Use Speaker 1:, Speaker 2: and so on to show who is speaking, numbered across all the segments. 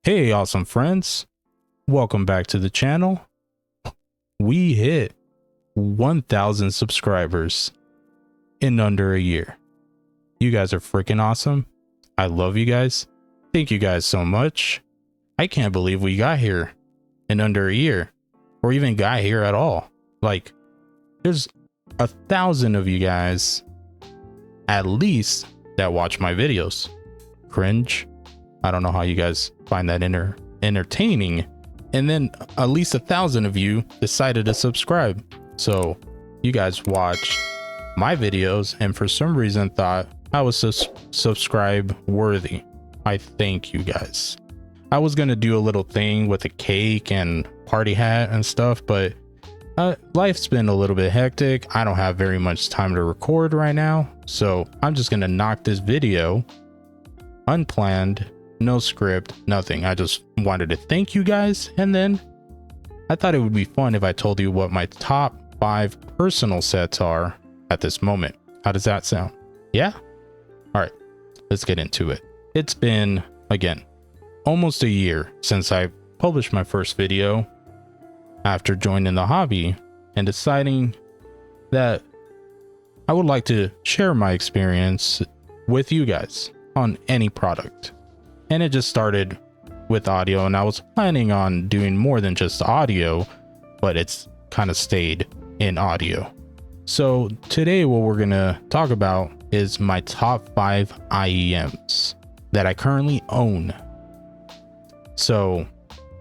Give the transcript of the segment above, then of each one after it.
Speaker 1: Hey, awesome friends. Welcome back to the channel. We hit 1,000 subscribers in under a year. You guys are freaking awesome. I love you guys. Thank you guys so much. I can't believe we got here in under a year, or even got here at all. Like, there's 1,000 of you guys at least that watch my videos. Cringe. I don't know how you guys find that entertaining. And then at least 1,000 of you decided to subscribe. So you guys watched my videos and for some reason thought I was subscribe worthy. I thank you guys. I was going to do a little thing with a cake and party hat and stuff, but life's been a little bit hectic. I don't have very much time to record right now. So I'm just going to knock this video unplanned. No script, nothing. I just wanted to thank you guys. And then I thought it would be fun if I told you what my top 5 personal sets are at this moment. How does that sound? Yeah? All right, let's get into it. It's been, again, almost a year since I published my first video after joining the hobby and deciding that I would like to share my experience with you guys on any product. And it just started with audio, and I was planning on doing more than just audio, but it's kind of stayed in audio. So today what we're going to talk about is my top 5 IEMs that I currently own. So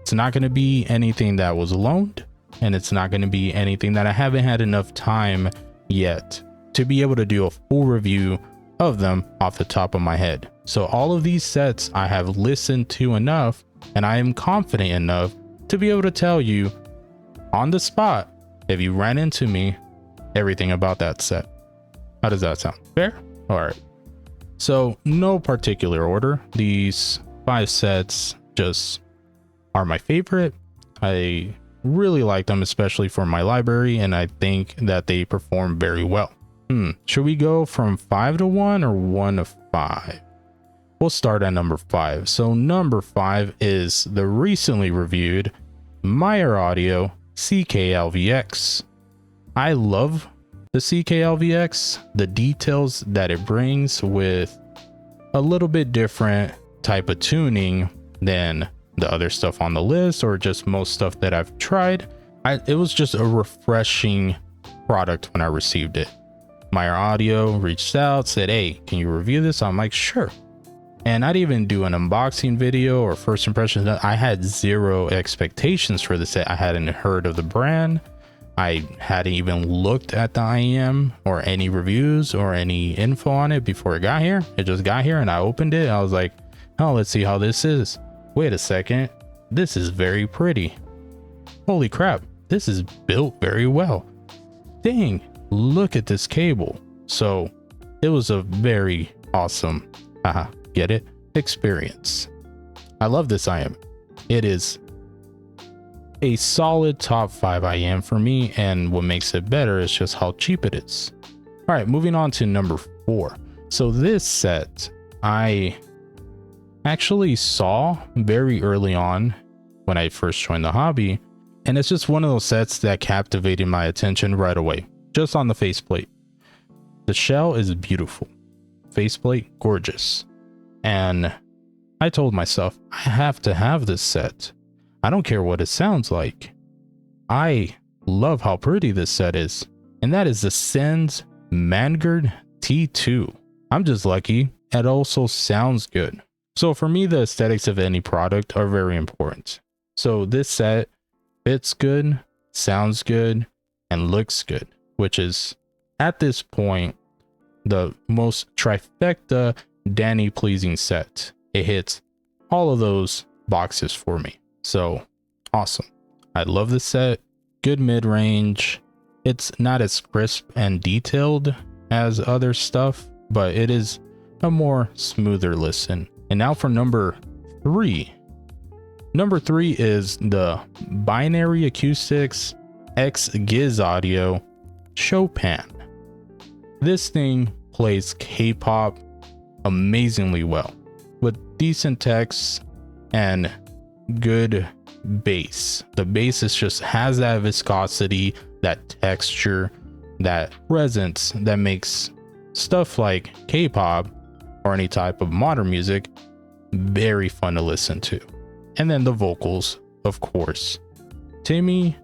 Speaker 1: it's not going to be anything that was loaned, and it's not going to be anything that I haven't had enough time yet to be able to do a full review of them off the top of my head. So all of these sets I have listened to enough, and I am confident enough to be able to tell you on the spot, if you ran into me, everything about that set. How does that sound? Fair? All right. So no particular order. These 5 sets just are my favorite. I really like them, especially for my library, and I think that they perform very well. Should we go from 5 to 1 or 1 to 5? We'll start at number 5. So number 5 is the recently reviewed Meyer Audio CK-LVX. I love the CK-LVX, the details that it brings with a little bit different type of tuning than the other stuff on the list or just most stuff that I've tried. It was just a refreshing product when I received it. Meyer Audio reached out, said, "Hey, can you review this?" I'm like, "Sure." And I didn't even do an unboxing video or first impressions. I had zero expectations for the set. I hadn't heard of the brand. I hadn't even looked at the IEM or any reviews or any info on it before it got here. It just got here and I opened it. I was like, oh, let's see how this is. Wait a second. This is very pretty. Holy crap. This is built very well. Dang, look at this cable. So it was a very awesome, get it? Experience. I love this IEM. It is a solid top 5 IEM for me, and what makes it better is just how cheap it is. All right, moving on to number 4. So this set I actually saw very early on when I first joined the hobby, and it's just one of those sets that captivated my attention right away, just on the faceplate. The shell is beautiful, faceplate gorgeous. And I told myself, I have to have this set. I don't care what it sounds like. I love how pretty this set is. And that is the Sens Mangard T2. I'm just lucky. It also sounds good. So for me, the aesthetics of any product are very important. So this set fits good, sounds good, and looks good, which is at this point the most trifecta Danny pleasing set. It hits all of those boxes for me. So awesome. I love this set. Good mid-range. It's not as crisp and detailed as other stuff, but it is a more smoother listen. And now for number 3. Number 3 is the Binary Acoustics X Giz Audio Chopin. This thing plays K-pop amazingly well with decent text and good bass. The bass is just has that viscosity, that texture, that presence that makes stuff like K-pop or any type of modern music very fun to listen to. And then the vocals, of course. Timmy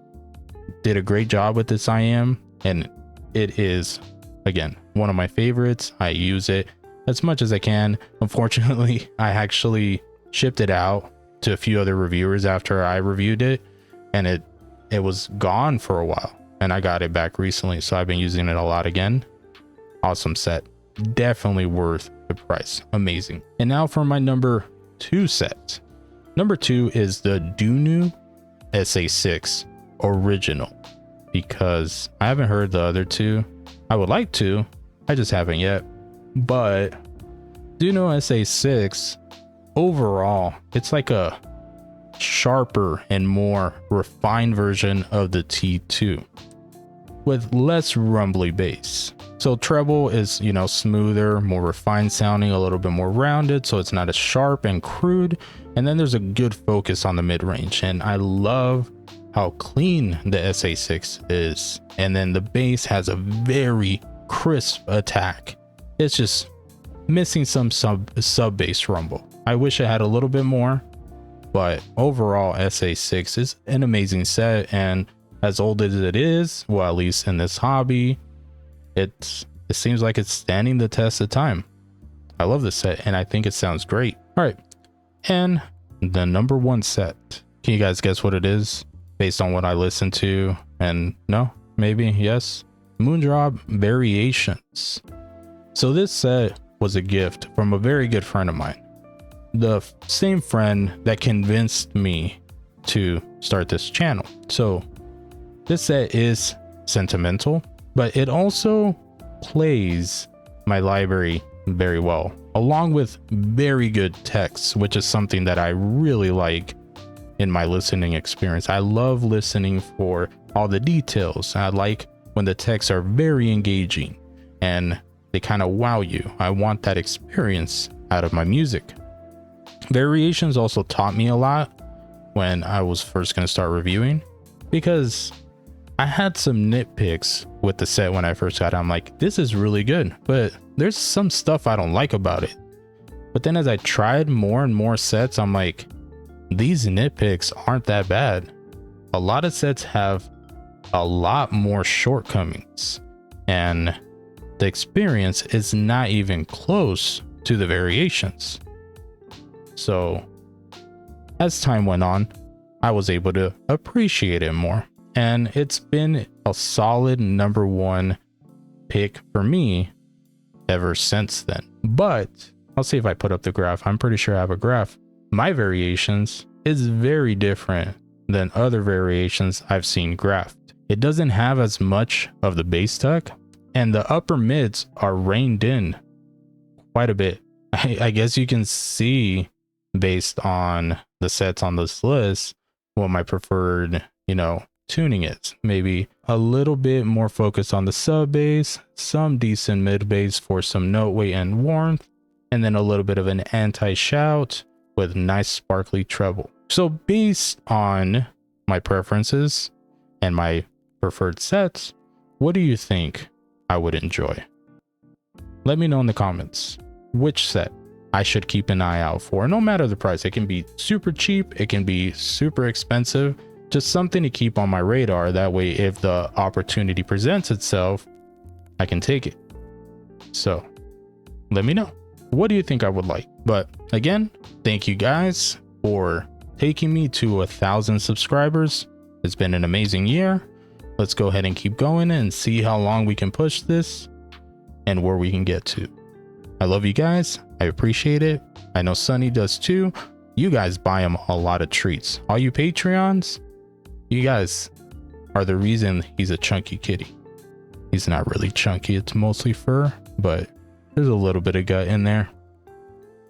Speaker 1: did a great job with this IEM, and it is, again, one of my favorites. I use it as much as I can. Unfortunately, I actually shipped it out to a few other reviewers after I reviewed it, and it was gone for a while, and I got it back recently, so I've been using it a lot again. Awesome set, definitely worth the price. Amazing. And now for my number 2 set. Number 2 is the Dunu SA6 original, because I haven't heard the other two. I would like to, I just haven't yet. But Dunu SA6 overall, it's like a sharper and more refined version of the T2 with less rumbly bass. So treble is, you know, smoother, more refined sounding, a little bit more rounded, so it's not as sharp and crude. And then there's a good focus on the mid-range, and I love how clean the SA6 is. And then the bass has a very crisp attack. It's just missing some sub bass rumble. I wish it had a little bit more, but overall SA6 is an amazing set, and as old as it is, well, at least in this hobby, it seems like it's standing the test of time. I love this set, and I think it sounds great. All right, and the number 1 set. Can you guys guess what it is based on what I listened to? And no, maybe, yes. Moondrop Variations. So this set was a gift from a very good friend of mine. The same friend that convinced me to start this channel. So this set is sentimental, but it also plays my library very well, along with very good text, which is something that I really like in my listening experience. I love listening for all the details. I like when the texts are very engaging and they kind of wow you. I want that experience out of my music. Variations also taught me a lot when I was first going to start reviewing, because I had some nitpicks with the set when I first got it. I'm like, this is really good, but there's some stuff I don't like about it. But then as I tried more and more sets, I'm like, these nitpicks aren't that bad. A lot of sets have a lot more shortcomings, and the experience is not even close to the variations. So as time went on, I was able to appreciate it more, and it's been a solid number 1 pick for me ever since then. But I'll see if I put up the graph. I'm pretty sure I have a graph. My variations is very different than other variations I've seen graphed. It doesn't have as much of the bass tuck, and the upper mids are reined in quite a bit. I guess you can see, based on the sets on this list, what my preferred, you know, tuning is. Maybe a little bit more focus on the sub bass, some decent mid bass for some note weight and warmth, and then a little bit of an anti-shout with nice sparkly treble. So based on my preferences and my preferred sets, what do you think I would enjoy? Let me know in the comments which set I should keep an eye out for, no matter the price. It can be super cheap, it can be super expensive, just something to keep on my radar. That way, if the opportunity presents itself, I can take it. So let me know, what do you think I would like? But again, thank you guys for taking me to 1,000 subscribers. It's been an amazing year. Let's go ahead and keep going and see how long we can push this and where we can get to. I love you guys. I appreciate it. I know Sunny does too. You guys buy him a lot of treats. All you Patreons, you guys are the reason he's a chunky kitty. He's not really chunky. It's mostly fur, but there's a little bit of gut in there.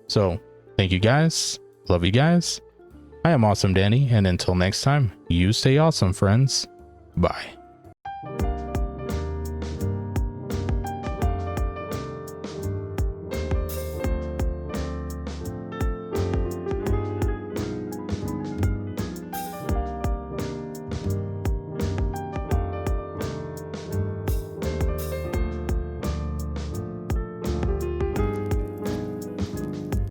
Speaker 1: So thank you guys. Love you guys. I am Awesome Danny, and until next time, you stay awesome, friends. Bye.